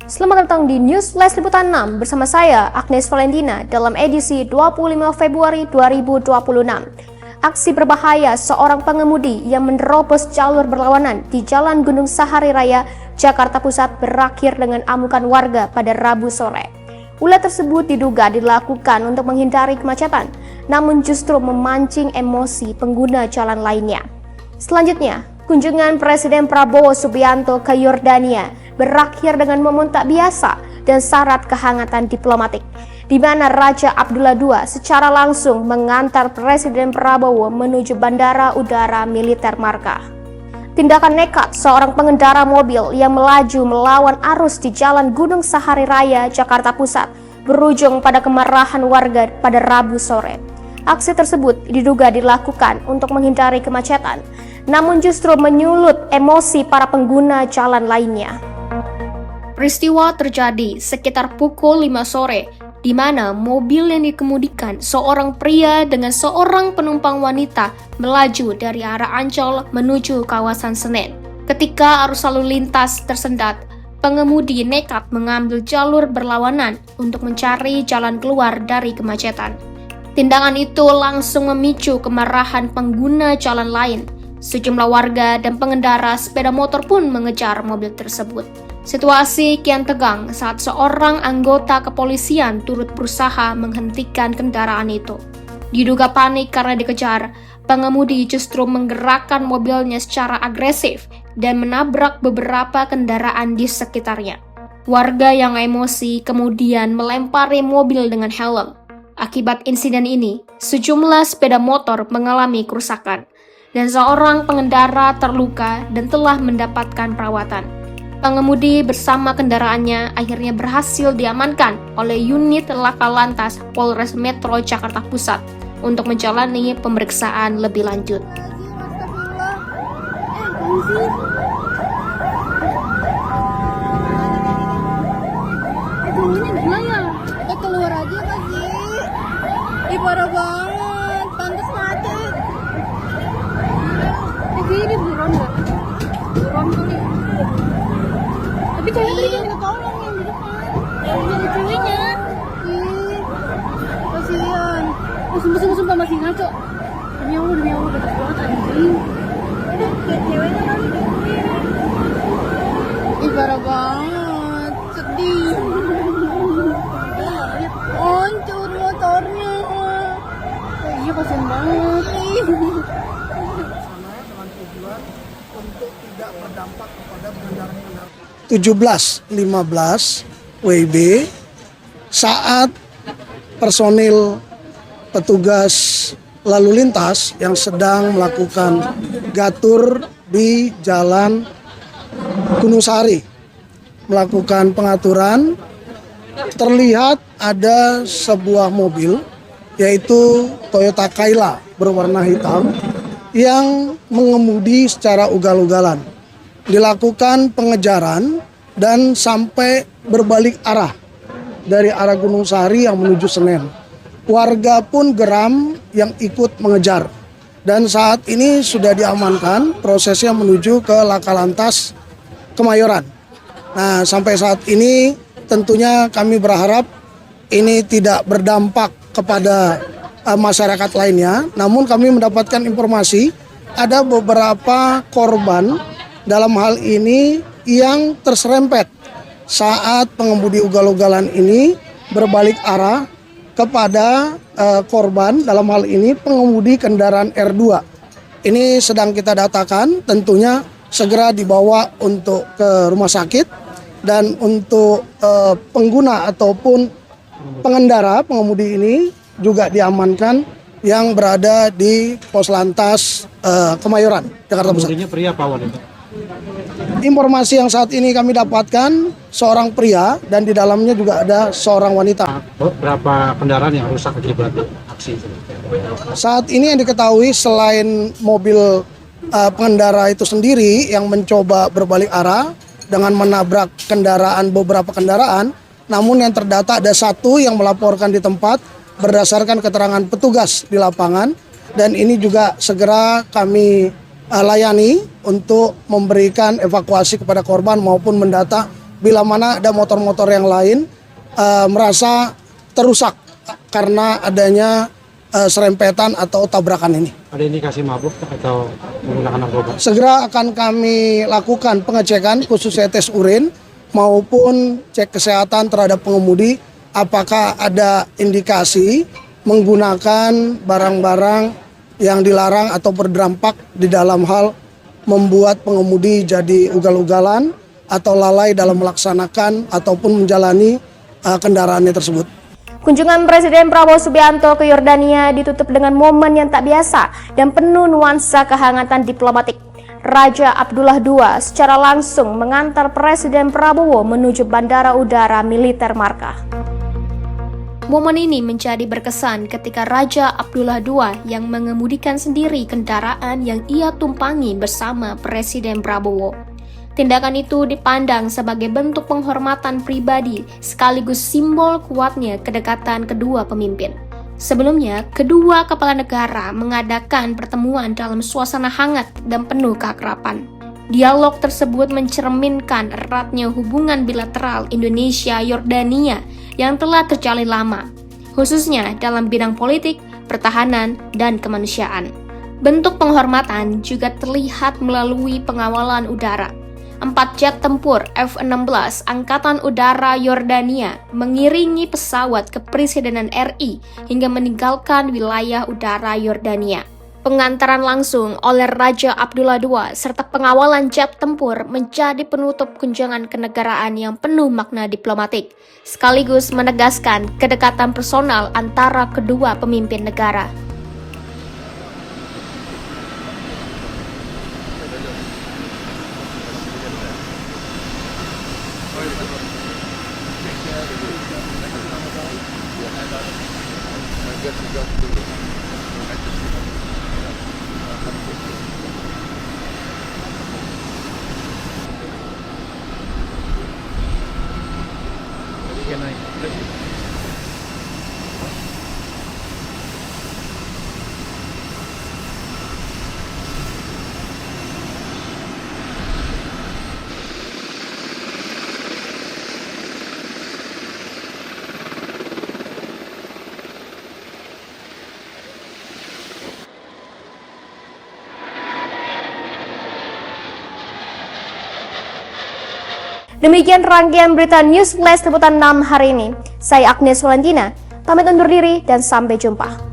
Selamat datang di News Flash Liputan 6 bersama saya Agnes Valentina dalam edisi 25 Februari 2026. Aksi berbahaya seorang pengemudi yang menerobos jalur berlawanan di Jalan Gunung Sahari Raya, Jakarta Pusat berakhir dengan amukan warga pada Rabu sore. Ulah tersebut diduga dilakukan untuk menghindari kemacetan, namun justru memancing emosi pengguna jalan lainnya. Selanjutnya, kunjungan Presiden Prabowo Subianto ke Yordania berakhir dengan momen tak biasa dan syarat kehangatan diplomatik, di mana Raja Abdullah II secara langsung mengantar Presiden Prabowo menuju Bandara Udara Militer Markah. Tindakan nekat seorang pengendara mobil yang melaju melawan arus di Jalan Gunung Sahari Raya, Jakarta Pusat berujung pada kemarahan warga pada Rabu sore. Aksi tersebut diduga dilakukan untuk menghindari kemacetan, namun justru menyulut emosi para pengguna jalan lainnya. Peristiwa terjadi sekitar pukul 5 sore, di mana mobil yang dikemudikan seorang pria dengan seorang penumpang wanita melaju dari arah Ancol menuju kawasan Senen. Ketika arus lalu lintas tersendat, pengemudi nekat mengambil jalur berlawanan untuk mencari jalan keluar dari kemacetan. Tindakan itu langsung memicu kemarahan pengguna jalan lain. Sejumlah warga dan pengendara sepeda motor pun mengejar mobil tersebut. Situasi kian tegang saat seorang anggota kepolisian turut berusaha menghentikan kendaraan itu. Diduga panik karena dikejar, pengemudi justru menggerakkan mobilnya secara agresif dan menabrak beberapa kendaraan di sekitarnya. Warga yang emosi kemudian melempari mobil dengan helm. Akibat insiden ini, sejumlah sepeda motor mengalami kerusakan dan seorang pengendara terluka dan telah mendapatkan perawatan. Pengemudi bersama kendaraannya akhirnya berhasil diamankan oleh unit Laka Lantas Polres Metro Jakarta Pusat untuk menjalani pemeriksaan lebih lanjut. Keluar aja gak sih? Ih parah banget, pantas mati. Ini buron gak? Buron kali. Tapi ceweknya tadi minta tolong yang di depan. Yang ceweknya. Ih, kasihan. Oh sumpah masih ngaco. Demi Allah, betul banget anjing. Ceweknya kali dikumpulin. Ih parah banget, sedih. Hancur motornya. Iya kasihan banget. Dengan tujuan untuk tidak berdampak kepada pengendara-pengendara. 17.15 WIB saat personil petugas lalu lintas yang sedang melakukan gatur di Jalan Gunung Sahari melakukan pengaturan, terlihat ada sebuah mobil yaitu Toyota Kayla berwarna hitam yang mengemudi secara ugal-ugalan. Dilakukan pengejaran dan sampai berbalik arah dari arah Gunung Sahari yang menuju Senen. Warga pun geram yang ikut mengejar. Dan saat ini sudah diamankan, prosesnya menuju ke Laka Lantas Kemayoran. Nah, sampai saat ini tentunya kami berharap ini tidak berdampak kepada masyarakat lainnya. Namun kami mendapatkan informasi ada beberapa korban dalam hal ini yang terserempet saat pengemudi ugal-ugalan ini berbalik arah kepada korban, dalam hal ini pengemudi kendaraan R2. Ini sedang kita datakan, tentunya segera dibawa untuk ke rumah sakit, dan untuk pengguna ataupun pengendara pengemudi ini juga diamankan yang berada di Pos Lantas Kemayoran, Jakarta Pusat. Pengemudinya pria apa wanita? Informasi yang saat ini kami dapatkan seorang pria dan di dalamnya juga ada seorang wanita. Berapa kendaraan yang rusak akibat aksi itu? Saat ini yang diketahui selain mobil pengendara itu sendiri yang mencoba berbalik arah dengan menabrak beberapa kendaraan, namun yang terdata ada satu yang melaporkan di tempat berdasarkan keterangan petugas di lapangan, dan ini juga segera kami layani untuk memberikan evakuasi kepada korban maupun mendata bila mana ada motor-motor yang lain merasa terusak karena adanya serempetan atau tabrakan ini. Ada indikasi mabuk atau menggunakan narkoba? Segera akan kami lakukan pengecekan khususnya tes urin maupun cek kesehatan terhadap pengemudi apakah ada indikasi menggunakan barang-barang yang dilarang atau berdampak di dalam hal membuat pengemudi jadi ugal-ugalan atau lalai dalam melaksanakan ataupun menjalani kendaraannya tersebut. Kunjungan Presiden Prabowo Subianto ke Yordania ditutup dengan momen yang tak biasa dan penuh nuansa kehangatan diplomatik. Raja Abdullah II secara langsung mengantar Presiden Prabowo menuju Bandara Udara Militer Markah. Momen ini menjadi berkesan ketika Raja Abdullah II yang mengemudikan sendiri kendaraan yang ia tumpangi bersama Presiden Prabowo. Tindakan itu dipandang sebagai bentuk penghormatan pribadi sekaligus simbol kuatnya kedekatan kedua pemimpin. Sebelumnya, kedua kepala negara mengadakan pertemuan dalam suasana hangat dan penuh keakraban. Dialog tersebut mencerminkan eratnya hubungan bilateral Indonesia-Yordania yang telah terjalin lama, khususnya dalam bidang politik, pertahanan, dan kemanusiaan. Bentuk penghormatan juga terlihat melalui pengawalan udara. 4 jet tempur F-16 Angkatan Udara Yordania mengiringi pesawat kepresidenan RI hingga meninggalkan wilayah udara Yordania. Pengantaran langsung oleh Raja Abdullah II serta pengawalan jet tempur menjadi penutup kunjungan kenegaraan yang penuh makna diplomatik, sekaligus menegaskan kedekatan personal antara kedua pemimpin negara. Demikian rangkaian berita News Flash liputan 6 hari ini. Saya Agnes Valentina, pamit undur diri dan sampai jumpa.